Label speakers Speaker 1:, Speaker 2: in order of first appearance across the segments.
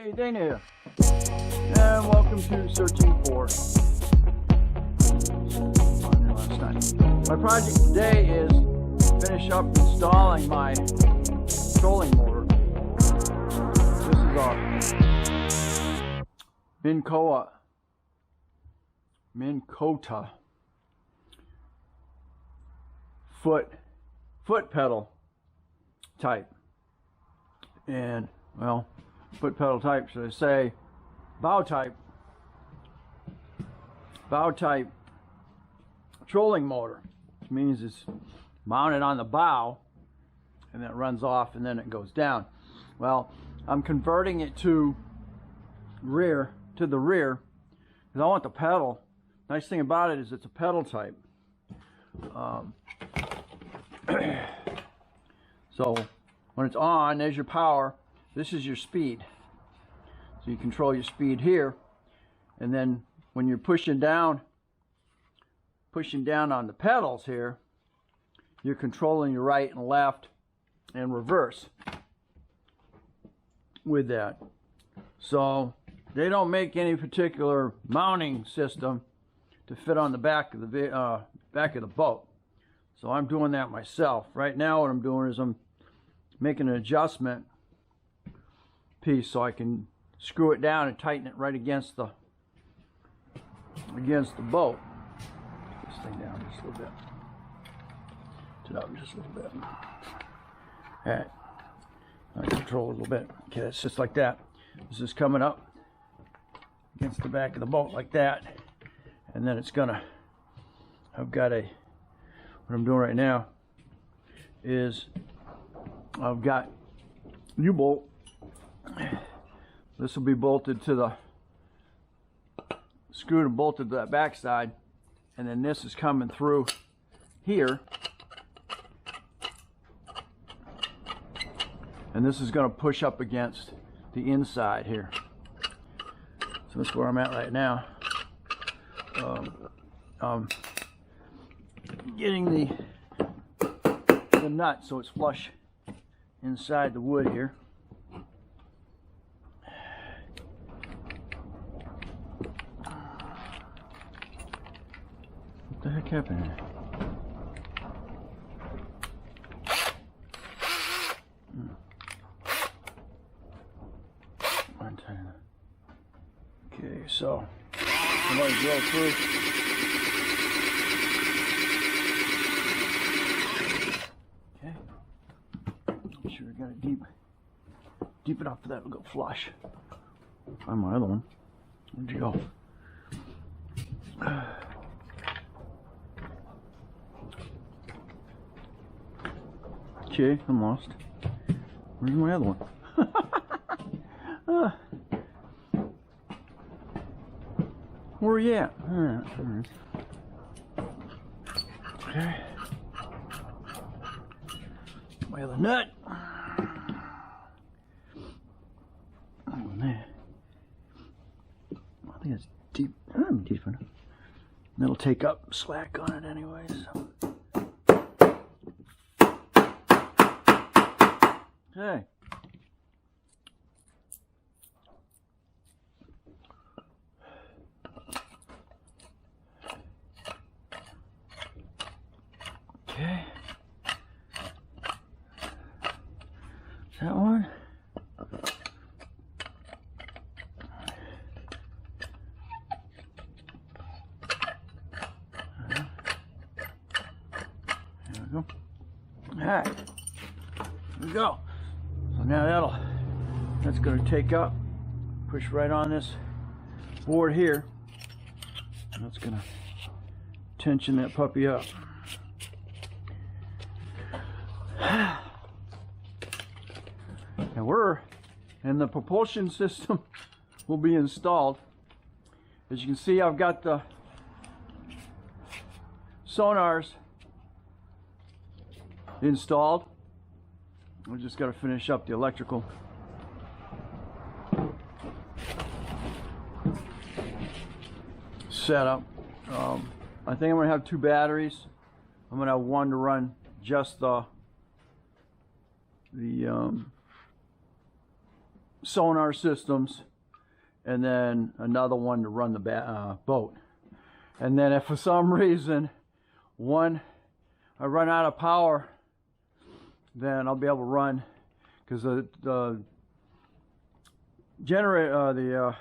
Speaker 1: Hey, Dana here, and welcome to Searching for. My project today is finish up installing my trolling motor. This is a Minn Kota foot pedal type, and well, foot pedal type, should I say bow type trolling motor, which means it's mounted on the bow and then it runs off and then it goes down. Well, I'm converting it to the rear because I want the pedal. Nice thing about it is it's a pedal type. So when it's on, there's your power. This is your speed. So you control your speed here, and then when you're pushing down on the pedals here, you're controlling your right and left and reverse with that. So they don't make any particular mounting system to fit on the back of the boat. So I'm doing that myself. Right now what I'm doing is I'm making an adjustment piece so I can screw it down and tighten it right against the boat. Put this thing down just a little bit. Turn it up just a little bit. Alright. I control a little bit. Okay, it's just like that. This is coming up against the back of the boat like that. And then it's gonna, what I'm doing right now is I've got U-bolt. This will be bolted to the screwed and bolted to that back side, and then this is coming through here, and this is going to push up against the inside here. So that's where I'm at right now. Getting the nut so it's flush inside the wood here. What the heck happened here? Okay, so I'm going to drill through. Okay, I'm sure I got it deep enough for that to go flush. Find my other one. Where'd you go? Okay, I'm lost. Where's my other one? Where are you at? Alright. Okay. My other nut. Oh, man. I think it's deep. Deep enough. It'll take up slack on it anyways. So. Okay. Okay. That one. There we go. All right. Here we go. So now that's going to take up, push right on this board here. And that's going to tension that puppy up. And the propulsion system will be installed. As you can see, I've got the sonars installed. We just got to finish up the electrical. Setup. I think I'm going to have 2 batteries. I'm going to have one to run just the sonar systems, and then another one to run the boat. And then if for some reason I run out of power, then I'll be able to run, because the generator, the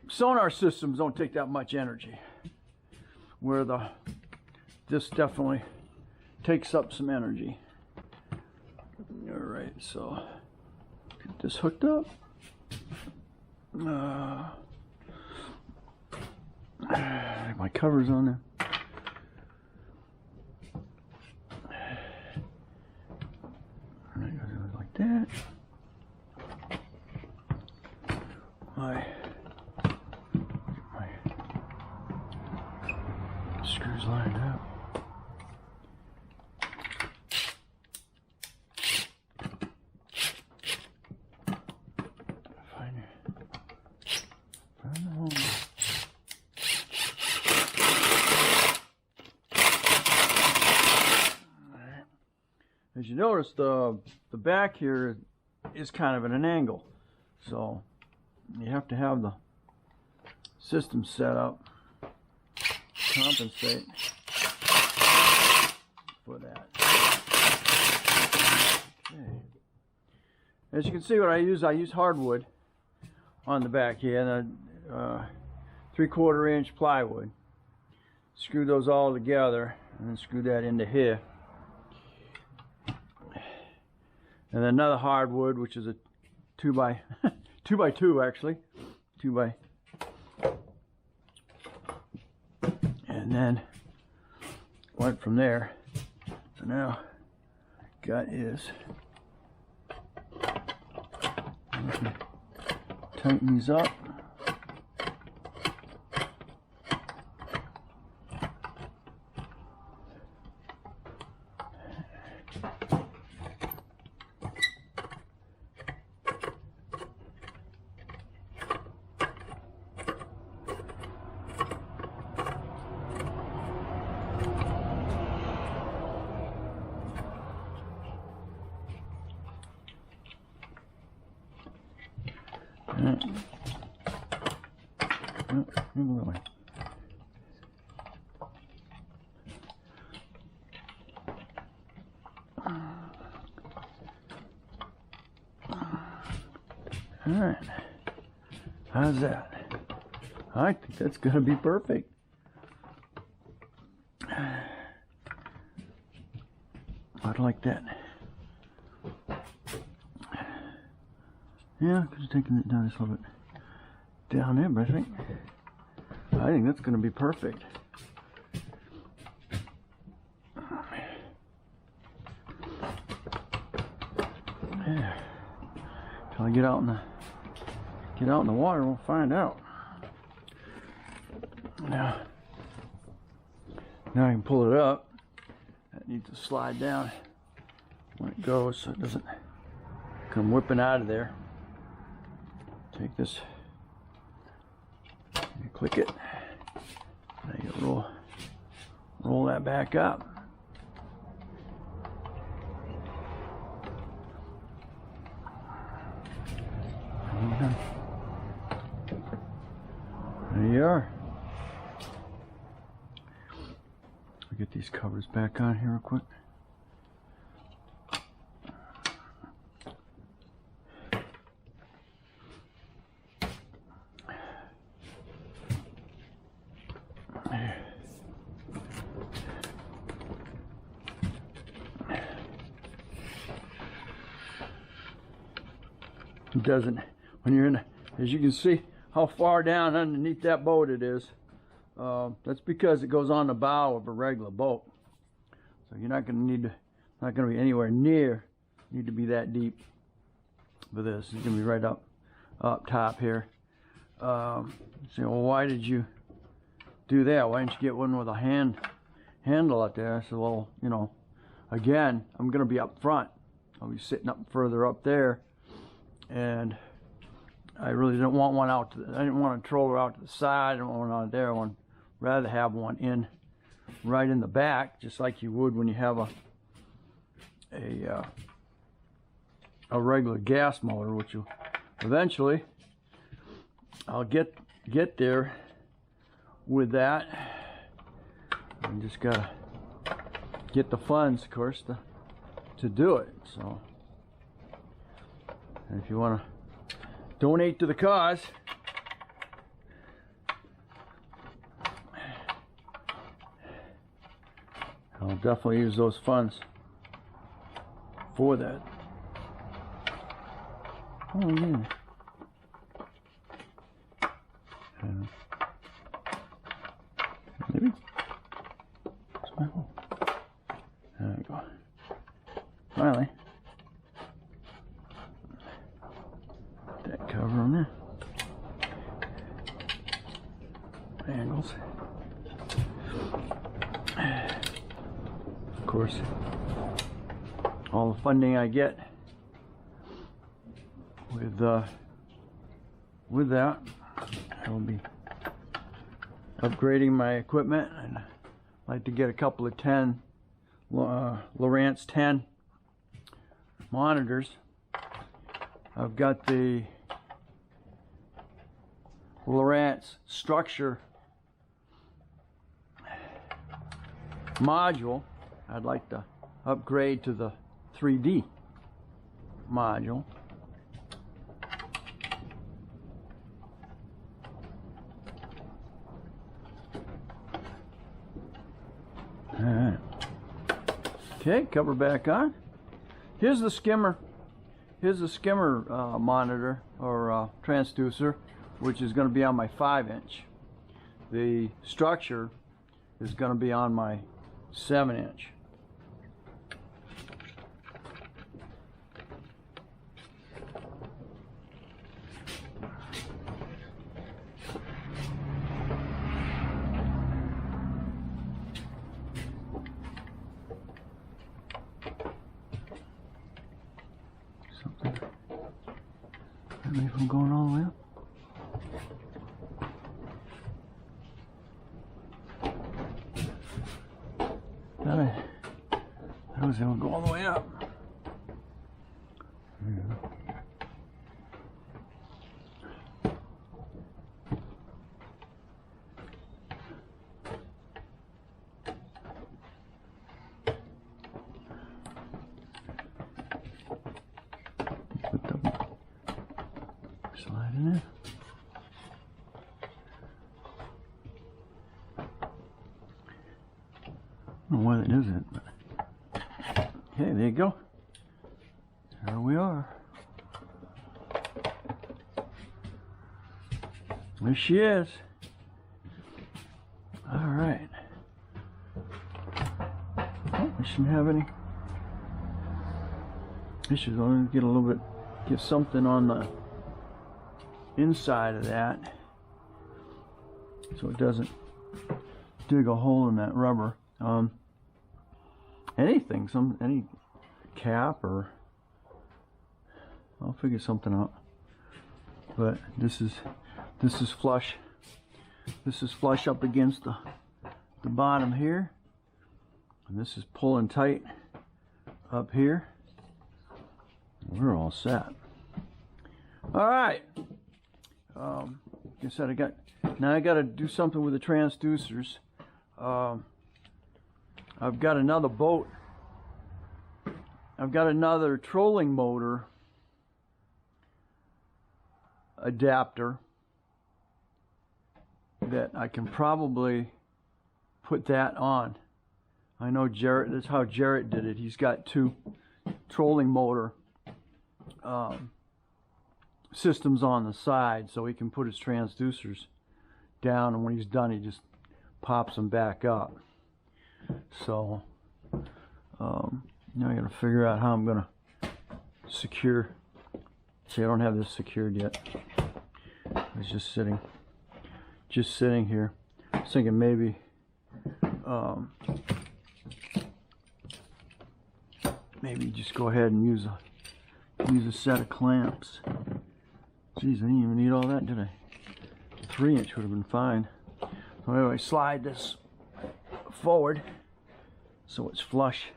Speaker 1: sonar systems don't take that much energy, where this definitely takes up some energy. All right, so get this hooked up. My cover's on there. Like that. My screws lined up. Find the hole. As you notice, the back here is kind of at an angle, so you have to have the system set up to compensate for that. Okay. As you can see, what I use hardwood on the back here, and a 3/4 inch plywood. Screw those all together, and then screw that into here. And then another hardwood, which is a 2x2 actually, 2x. And then went from there. So now got is tighten these up. Alright, how's that? I think that's going to be perfect. I'd like that. Yeah, I could have taken it down just a little bit down there, but I think that's going to be perfect. Yeah. Till I get out in the water, we'll find out. Now I can pull it up. That needs to slide down when it goes, so it doesn't come whipping out of there. Take this, and click it. Now you roll that back up. There you are. I'll get these covers back on here real quick. It doesn't, when you're in, as you can see how far down underneath that boat it is. That's because it goes on the bow of a regular boat. So you're not going to not going to be anywhere near, need to be that deep for this. It's going to be right up top here. So, well, why did you do that? Why didn't you get one with a handle out there? I said, well, you know, again, I'm going to be up front. I'll be sitting up further up there. And I really didn't want one out to I didn't want a troller out to the side. I didn't want one out there. I'd rather have one in right in the back, just like you would when you have a a regular gas motor, which will eventually I'll get there with that. I just gotta get the funds, of course, to do it. So, and if you want to donate to the cause, I'll definitely use those funds for that. Oh yeah. Maybe. There we go. Finally. Put that cover on there. Angles. Of course, all the funding I get with that, I will be upgrading my equipment, and I'd like to get a couple of 10 Lowrance 10 monitors. I've got the Lowrance structure module. I'd like to upgrade to the 3D module. Alright. Okay, cover back on. Here's the skimmer. Here's the skimmer monitor or transducer, which is going to be on my 5-inch. The structure is going to be on my 7-inch. Something. Maybe I'm going all the way up. That was going to go all the way up. Put the slide in there. I don't know why that does it, but okay, there you go. There we are. There she is. All right. Oh, I shouldn't have any. I should only get a little bit, get something on the inside of that, so it doesn't dig a hole in that rubber. Anything, any cap, or I'll figure something out. But this is flush. This is flush up against the bottom here, and this is pulling tight up here. We're all set. All right. Like I said, I got to do something with the transducers. I've got another boat. I've got another trolling motor adapter that I can probably put that on. I know Jarrett, that's how Jarrett did it. He's got 2 trolling motor systems on the side, so he can put his transducers down, and when he's done, he just pops them back up. So now I gotta figure out how I'm gonna secure. See, I don't have this secured yet. It's just sitting here. I was thinking maybe maybe just go ahead and use a set of clamps. Geez, I didn't even need all that, did I? 3-inch would have been fine. So anyway, slide this forward so it's flush.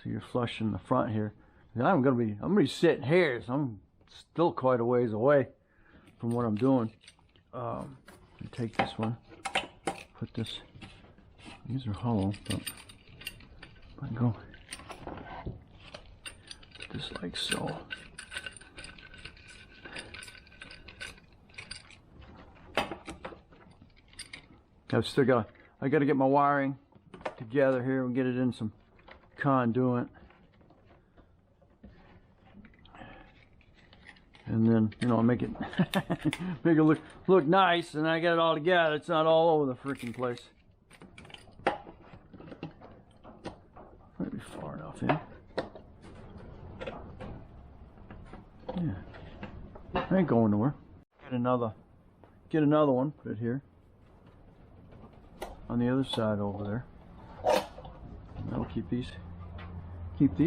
Speaker 1: So you're flush in the front here. I'm gonna be sitting here, so I'm still quite a ways away from what I'm doing. Take this one, put this. These are hollow, but I go put this like so. I gotta get my wiring together here and get it in some conduit. And then, you know, make it make it look nice, and I got it all together. It's not all over the freaking place. Might be far enough in. Yeah. I ain't going nowhere. Get another one, put it here. On the other side over there. That'll keep these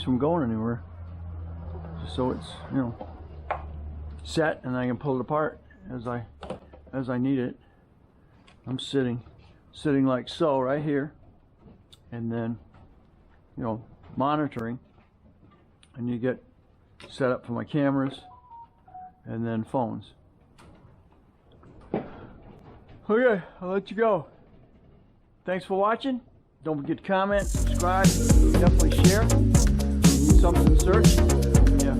Speaker 1: from going anywhere. Just so it's, you know, set, and I can pull it apart as I need it. I'm sitting like so right here, and then, you know, monitoring, and you get set up for my cameras and then phones. Okay, I'll let you go. Thanks for watching. Don't forget to comment, subscribe, definitely share. If you need something to search, yeah,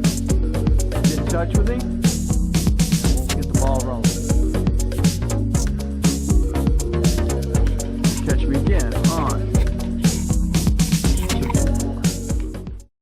Speaker 1: get in touch with me.